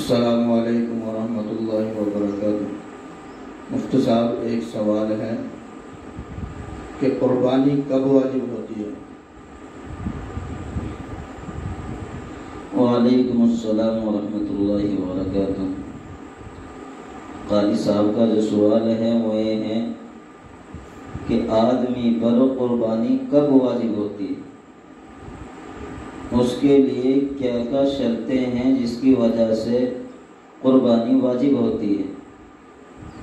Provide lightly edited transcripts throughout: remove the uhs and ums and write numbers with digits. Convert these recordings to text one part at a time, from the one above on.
السلام علیکم ورحمۃ اللہ وبرکاتہ۔ مفتی صاحب، ایک سوال ہے کہ قربانی کب واجب ہوتی ہے؟ وعلیکم السلام ورحمۃ اللہ وبرکاتہ۔ قاری صاحب کا جو سوال ہے وہ یہ ہے کہ آدمی پر قربانی کب واجب ہوتی ہے، اس کے لیے کیا کیا شرطیں ہیں جس کی وجہ سے قربانی واجب ہوتی ہے،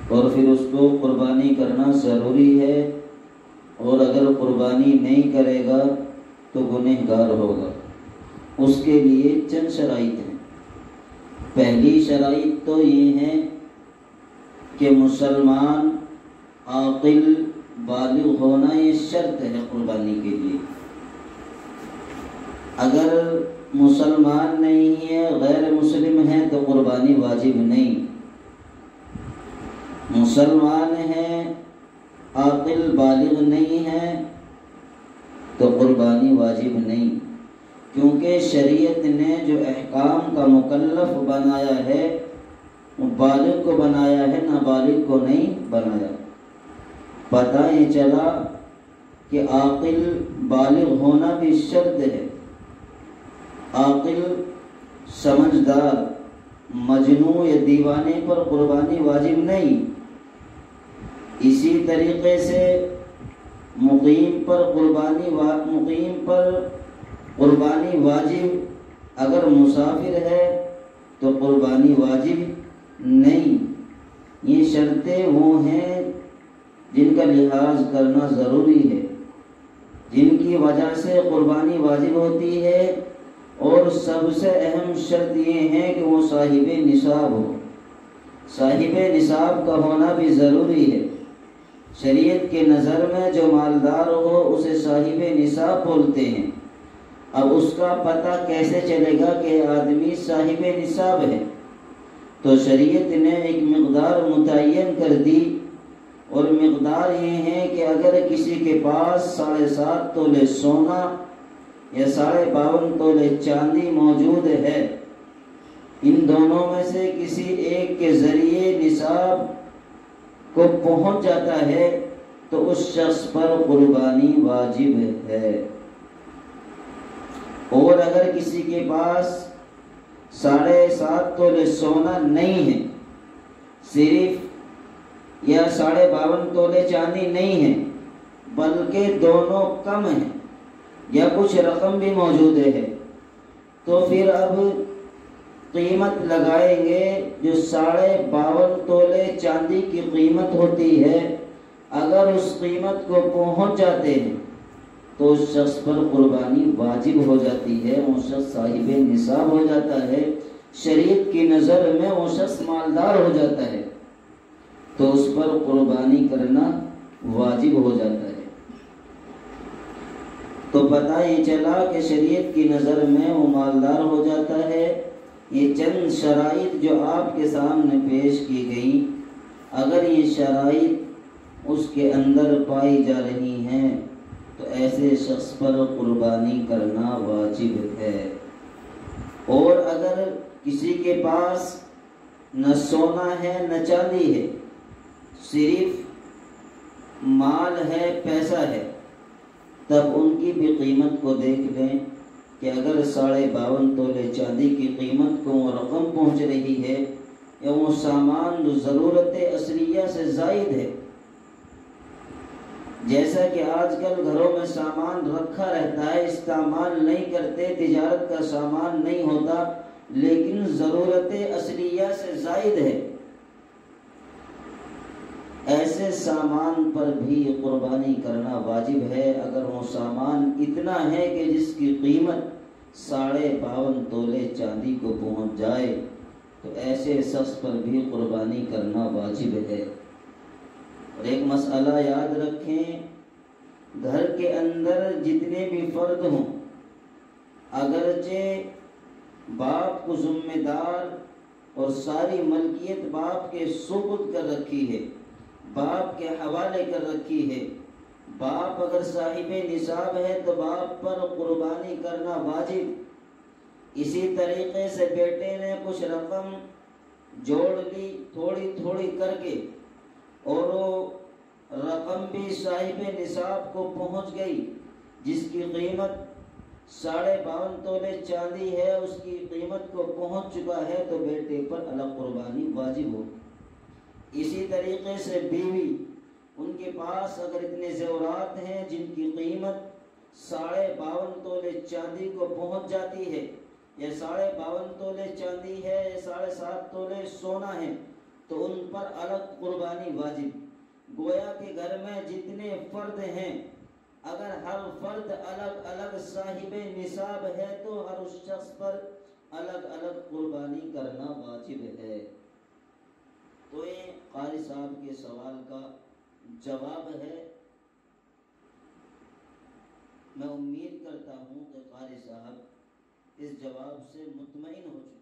اور پھر اس کو قربانی کرنا ضروری ہے، اور اگر قربانی نہیں کرے گا تو گنہگار ہوگا۔ اس کے لیے چند شرائط ہیں۔ پہلی شرائط تو یہ ہے کہ مسلمان عاقل بالغ ہونا یہ شرط ہے قربانی کے لیے۔ اگر مسلمان نہیں ہے، غیر مسلم ہے تو قربانی واجب نہیں۔ مسلمان ہے، عاقل بالغ نہیں ہے تو قربانی واجب نہیں، کیونکہ شریعت نے جو احکام کا مکلف بنایا ہے وہ بالغ کو بنایا ہے، نابالغ کو نہیں بنایا۔ پتہ یہ چلا کہ عاقل بالغ ہونا بھی شرط ہے۔ عاقل سمجھدار مجنون یا دیوانے پر قربانی واجب نہیں۔ اسی طریقے سے مقیم پر قربانی واجب، اگر مسافر ہے تو قربانی واجب نہیں۔ یہ شرطیں وہ ہیں جن کا لحاظ کرنا ضروری ہے، جن کی وجہ سے قربانی واجب ہوتی ہے، اور سب سے اہم شرط یہ ہے کہ وہ صاحب نصاب ہو۔ صاحب نصاب کا ہونا بھی ضروری ہے۔ شریعت کے نظر میں جو مالدار ہو اسے صاحب نصاب بولتے ہیں۔ اب اس کا پتہ کیسے چلے گا کہ آدمی صاحب نصاب ہے؟ تو شریعت نے ایک مقدار متعین کر دی، اور مقدار یہ ہے کہ اگر کسی کے پاس 7.5 تولے سونا یا 52.5 تولے چاندی موجود ہے، ان دونوں میں سے کسی ایک کے ذریعے نصاب کو پہنچ جاتا ہے تو اس شخص پر قربانی واجب ہے۔ اور اگر کسی کے پاس 7.5 تولے سونا نہیں ہے صرف، یا 52.5 تولے چاندی نہیں ہے بلکہ دونوں کم ہیں یا کچھ رقم بھی موجود ہے، تو پھر اب قیمت لگائیں گے جو 52.5 تولے چاندی کی قیمت ہوتی ہے۔ اگر اس قیمت کو پہنچ جاتے ہیں تو اس شخص پر قربانی واجب ہو جاتی ہے، وہ شخص صاحب نصاب ہو جاتا ہے، شریعت کی نظر میں وہ شخص مالدار ہو جاتا ہے، تو اس پر قربانی کرنا واجب ہو جاتا ہے۔ تو پتہ یہ چلا کہ شریعت کی نظر میں وہ مالدار ہو جاتا ہے۔ یہ چند شرائط جو آپ کے سامنے پیش کی گئی، اگر یہ شرائط اس کے اندر پائی جا رہی ہیں تو ایسے شخص پر قربانی کرنا واجب ہے۔ اور اگر کسی کے پاس نہ سونا ہے نہ چاندی ہے، صرف مال ہے، پیسہ ہے، تب ان کی بھی قیمت کو دیکھ لیں کہ اگر 52.5 تولے چاندی کی قیمت کو وہ رقم پہنچ رہی ہے، یا وہ سامان جو ضرورت اصلیہ سے زائد ہے، جیسا کہ آج کل گھروں میں سامان رکھا رہتا ہے، استعمال نہیں کرتے، تجارت کا سامان نہیں ہوتا، لیکن ضرورت اصلیہ سے زائد ہے، ایسے سامان پر بھی قربانی کرنا واجب ہے۔ اگر وہ سامان اتنا ہے کہ جس کی قیمت 52.5 تولے چاندی کو پہنچ جائے تو ایسے شخص پر بھی قربانی کرنا واجب ہے۔ اور ایک مسئلہ یاد رکھیں، گھر کے اندر جتنے بھی فرد ہوں، اگرچہ باپ کو ذمہ دار اور ساری ملکیت باپ کے سپرد کر رکھی ہے، باپ کے حوالے کر رکھی ہے، باپ اگر صاحب نصاب ہے تو باپ پر قربانی کرنا واجب۔ اسی طریقے سے بیٹے نے کچھ رقم جوڑ لی تھوڑی تھوڑی کر کے اور وہ رقم بھی صاحب نصاب کو پہنچ گئی جس کی قیمت 52.5 تولے چاندی ہے، اس کی قیمت کو پہنچ چکا ہے تو بیٹے پر الگ قربانی واجب ہو۔ اسی طریقے سے بیوی، ان کے پاس اگر اتنے زیورات ہیں جن کی قیمت 52.5 تولے چاندی کو پہنچ جاتی ہے، یا 52.5 تولے چاندی ہے یا 7.5 تولے سونا ہے، تو ان پر الگ قربانی واجب۔ گویا کہ گھر میں جتنے فرد ہیں اگر ہر فرد الگ الگ صاحب نصاب ہے تو ہر اس شخص پر الگ الگ قربانی کرنا واجب ہے۔ تو یہ قاری صاحب کے سوال کا جواب ہے۔ میں امید کرتا ہوں کہ قاری صاحب اس جواب سے مطمئن ہو چکے